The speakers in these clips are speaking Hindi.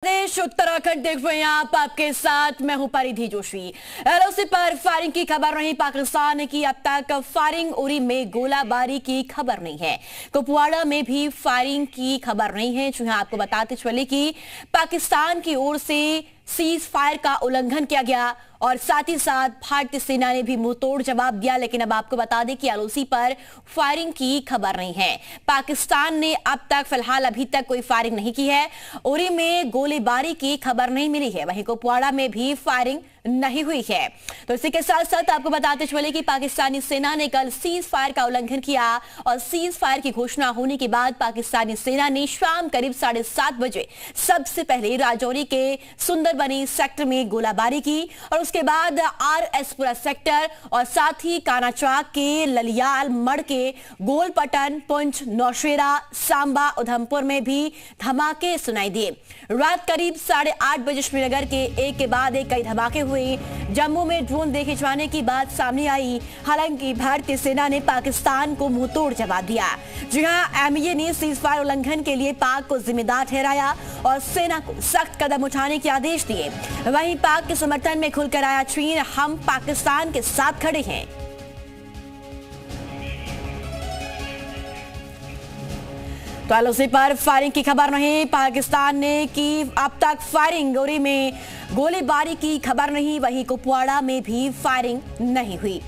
प्रदेश उत्तराखंड देख रहे हैं आप, आपके साथ मैं हूं परिधि जोशी। एलओसी पर फायरिंग की खबर नहीं, पाकिस्तान की अब तक फायरिंग। उरी में गोलाबारी की खबर नहीं है, कुपवाड़ा में भी फायरिंग की खबर नहीं है। जो आपको बताते चले कि पाकिस्तान की ओर से सीज फायर का उल्लंघन किया गया और साथ ही साथ भारतीय सेना ने भी मुंहतोड़ जवाब दिया। लेकिन अब आपको बता दें कि एलओसी पर फायरिंग की खबर नहीं है। पाकिस्तान ने अब तक फिलहाल अभी तक कोई फायरिंग नहीं की है। उरी में गोलीबारी की खबर नहीं मिली है, वहीं कुपवाड़ा में भी फायरिंग नहीं हुई है। तो इसी के साथ साथ आपको बताते चले कि पाकिस्तानी सेना ने कल सीज फायर का उल्लंघन किया और सीज फायर की घोषणा होने के बाद पाकिस्तानी सेना ने शाम करीब 7:30 बजे सबसे पहले राजौरी के सुंदरबनी सेक्टर में गोलाबारी की और उसके बाद आरएसपुरा सेक्टर और साथ ही कानाचाक के ललियाल, मड़ के गोलपटन, पुंछ, नौशेरा, सांबा, उधमपुर में भी धमाके सुनाई दिए। रात करीब 8:30 बजे श्रीनगर के एक के बाद एक कई धमाके हुए। जम्मू में ड्रोन देखे जाने की बात सामने आई। हालांकि भारतीय सेना ने पाकिस्तान को मुंहतोड़ जवाब दिया। जी हां, एमईए ने सीज फायर उल्लंघन के लिए पाक को जिम्मेदार ठहराया और सेना को सख्त कदम उठाने के आदेश दिए। वहीं पाक के समर्थन में खुलकर आया चीन, हम पाकिस्तान के साथ खड़े हैं। तो एलओसी पर फायरिंग की खबर नहीं, पाकिस्तान ने की अब तक फायरिंग। उरी में गोलीबारी की खबर नहीं, वहीं कुपवाड़ा में भी फायरिंग नहीं हुई।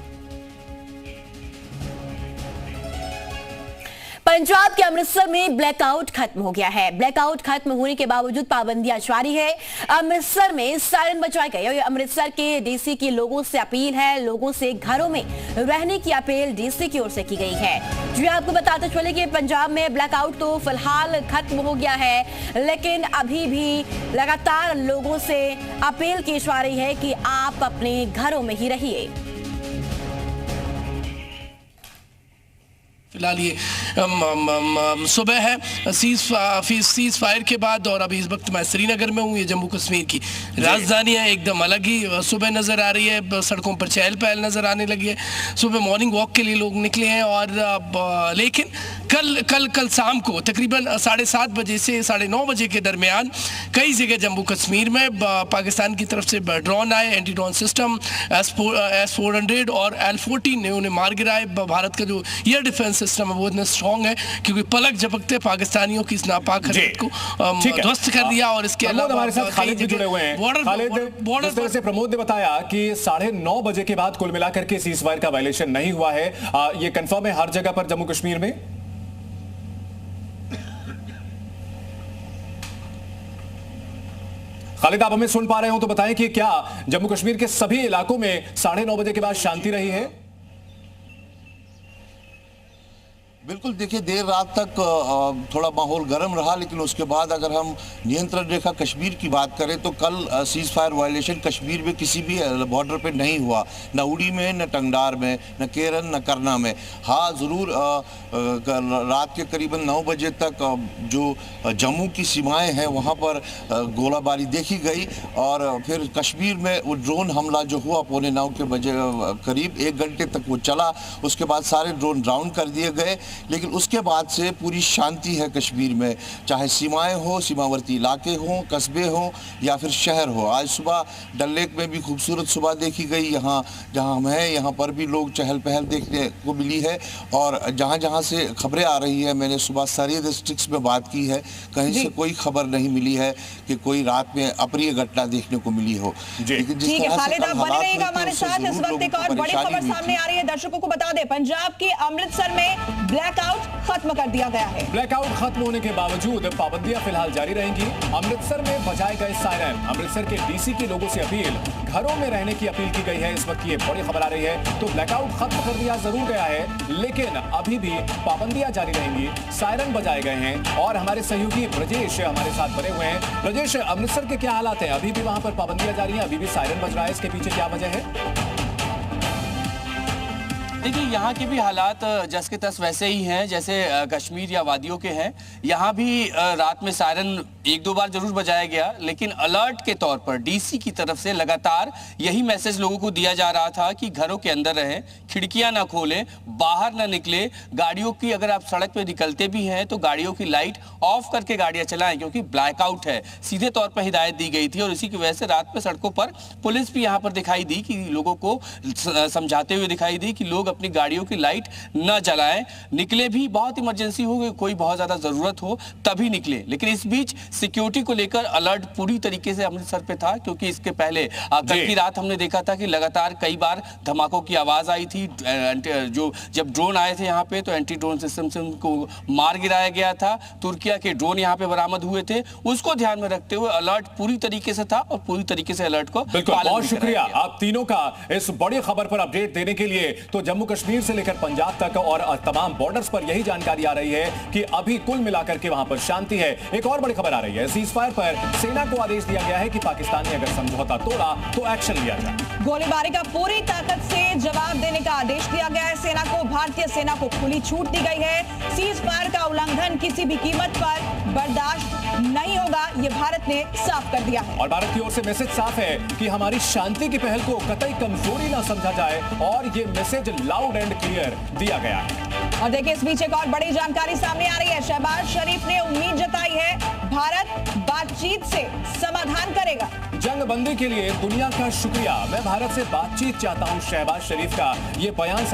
पंजाब के अमृतसर में ब्लैकआउट खत्म हो गया है। ब्लैकआउट खत्म होने के बावजूद पाबंदियां जारी है। अमृतसर में सायरन बजाए गए। अमृतसर के डीसी की लोगों से अपील है, लोगों से घरों में रहने की अपील डीसी की ओर से की गई है। जो आपको बताते चले कि पंजाब में ब्लैकआउट तो फिलहाल खत्म हो गया है, लेकिन अभी भी लगातार लोगों से अपील की जा रही है कि आप अपने घरों में ही रहिए। फिलहाल ये सुबह है सीज फायर के बाद और अभी इस वक्त मैं श्रीनगर में हूँ। ये जम्मू कश्मीर की राजधानी है, एकदम अलग ही सुबह नज़र आ रही है। सड़कों पर चहल पहल नज़र आने लगी है। सुबह मॉर्निंग वॉक के लिए लोग निकले हैं और लेकिन कल शाम को तकरीबन 7:30 बजे से 9:30 बजे के दरमियान कई जगह जम्मू कश्मीर में पाकिस्तान की तरफ से ड्रोन आए, एंटी ड्रोन सिस्टम S-400 और L-14 ने उन्हें मार गिराए। भारत का जो एयर डिफेंस सिस्टम है वो इतना स्ट्रॉन्ग है क्योंकि पलक झपकते पाकिस्तानियों की इस नापाक हरकत को ध्वस्त कर दिया। और इसके अलावा हमारे साथ खालिद भी जुड़े हुए हैं। खालिद, जिस तरह से प्रमोद ने बताया कि 9:30 बजे के बाद कुल मिलाकर के सीज फायर का वायलेशन नहीं हुआ है, ये कंफर्म है हर जगह पर जम्मू कश्मीर में? खालिद, आप हमें सुन पा रहे हो तो बताएं कि क्या जम्मू कश्मीर के सभी इलाकों में 9:30 बजे के बाद शांति रही है? बिल्कुल, देखिए देर रात तक थोड़ा माहौल गर्म रहा, लेकिन उसके बाद अगर हम नियंत्रण रेखा कश्मीर की बात करें तो कल सीज फायर वायलेशन कश्मीर में किसी भी बॉर्डर पे नहीं हुआ, न उड़ी में, न टंगडार में, न केरन, न करना में। हाँ, ज़रूर रात के करीबन 9 बजे तक जो जम्मू की सीमाएं हैं वहाँ पर गोलाबारी देखी गई और फिर कश्मीर में वो ड्रोन हमला जो हुआ 8:45 के बजे करीब 1 घंटे तक वो चला। उसके बाद सारे ड्रोन डाउन कर दिए गए, लेकिन उसके बाद से पूरी शांति है कश्मीर में, चाहे सीमाएं हो, सीमावर्ती इलाके हों, कस्बे हों या फिर शहर हो। आज सुबह डल लेक में भी खूबसूरत सुबह देखी गई। यहाँ जहाँ हम हैं यहाँ पर भी लोग चहल पहल देखने को मिली है और जहाँ जहाँ से खबरें आ रही है, मैंने सुबह सारी डिस्ट्रिक्ट्स में बात की है, कहीं से कोई खबर नहीं मिली है कि कोई रात में अप्रिय घटना देखने को मिली हो। लेकिन जिस तरह से बने रहिएगा हमारे साथ। इस वक्त एक और बड़ी खबर सामने आ रही है, दर्शकों को बता दें, पंजाब के अमृतसर में ब्लैकआउट खत्म कर दिया गया है। ब्लैकआउट खत्म होने के बावजूद पाबंदियां फिलहाल जारी रहेंगी। अमृतसर में बजाए गए सायरन। अमृतसर के डीसी के लोगों से अपील, घरों में रहने की अपील की गई है। इस वक्त ये बड़ी खबर आ रही है। तो ब्लैकआउट खत्म कर दिया जरूर गया है, लेकिन अभी भी पाबंदियां जारी रहेंगी। सायरन बजाए गए हैं और हमारे सहयोगी ब्रजेश हमारे साथ बने हुए हैं। ब्रजेश, अमृतसर के क्या हालात हैं? अभी भी वहां पर पाबंदियां जारी हैं, अभी भी सायरन बज रहा है, इसके पीछे क्या वजह है? देखिए, यहाँ के भी हालात जस के तस वैसे ही हैं जैसे कश्मीर या वादियों के हैं। यहाँ भी रात में सायरन एक दो बार जरूर बजाया गया, लेकिन अलर्ट के तौर पर डीसी की तरफ से लगातार यही मैसेज लोगों को दिया जा रहा था कि घरों के अंदर रहें, खिड़कियां ना खोलें, बाहर ना निकले, गाड़ियों की अगर आप सड़क पे निकलते भी हैं तो गाड़ियों की लाइट ऑफ करके गाड़ियां चलाएं, क्योंकि ब्लैकआउट है। सीधे तौर पर हिदायत दी गई थी और इसी की वजह से रात में सड़कों पर पुलिस भी यहां पर दिखाई दी कि लोगों को समझाते हुए दिखाई दी कि लोग अपनी गाड़ियों की लाइट न जलाएं, निकले भी बहुत इमरजेंसी हो, कोई बहुत ज्यादा जरूरत हो तभी निकले। लेकिन इस बीच सिक्योरिटी को लेकर अलर्ट पूरी तरीके से अमृतसर पे था, क्योंकि इसके पहले कल की रात हमने देखा था कि लगातार कई बार धमाकों की आवाज आई थी। जो जब ड्रोन आए थे यहाँ पे तो एंटी ड्रोन सिस्टम से उनको मार गिराया गया था। तुर्किया के ड्रोन यहाँ पे बरामद हुए थे, उसको ध्यान में रखते हुए अलर्ट पूरी तरीके से था और पूरी तरीके से अलर्ट को बहुत शुक्रिया आप तीनों का इस बड़ी खबर पर अपडेट देने के लिए। तो जम्मू कश्मीर से लेकर पंजाब तक और तमाम बॉर्डर्स पर यही जानकारी आ रही है कि अभी कुल मिलाकर के वहां पर शांति है। एक और बड़ी खबर आ रही है, सीज फायर पर सेना को आदेश दिया गया है कि पाकिस्तान ने अगर समझौता तोड़ा तो एक्शन लिया जाए। गोलीबारी का पूरी ताकत से जवाब देने का आदेश दिया गया है सेना को। भारतीय सेना को खुली छूट दी गई है। सीज फायर का उल्लंघन किसी भी कीमत पर बर्दाश्त नहीं होगा, ये भारत ने साफ कर दिया है। और भारत की ओर से मैसेज साफ है कि हमारी शांति की पहल को कतई कमजोरी ना समझा जाए और ये मैसेज लाउड एंड क्लियर दिया गया है। और देखिए इस बीच एक और बड़ी जानकारी सामने आ रही है। शहबाज शरीफ ने उम्मीद जताई है भारत बातचीत से समाधान करेगा। जंग बंदी के लिए दुनिया का शुक्रिया, मैं भारत से बातचीत चाहता हूं। शहबाज शरीफ का ये बयान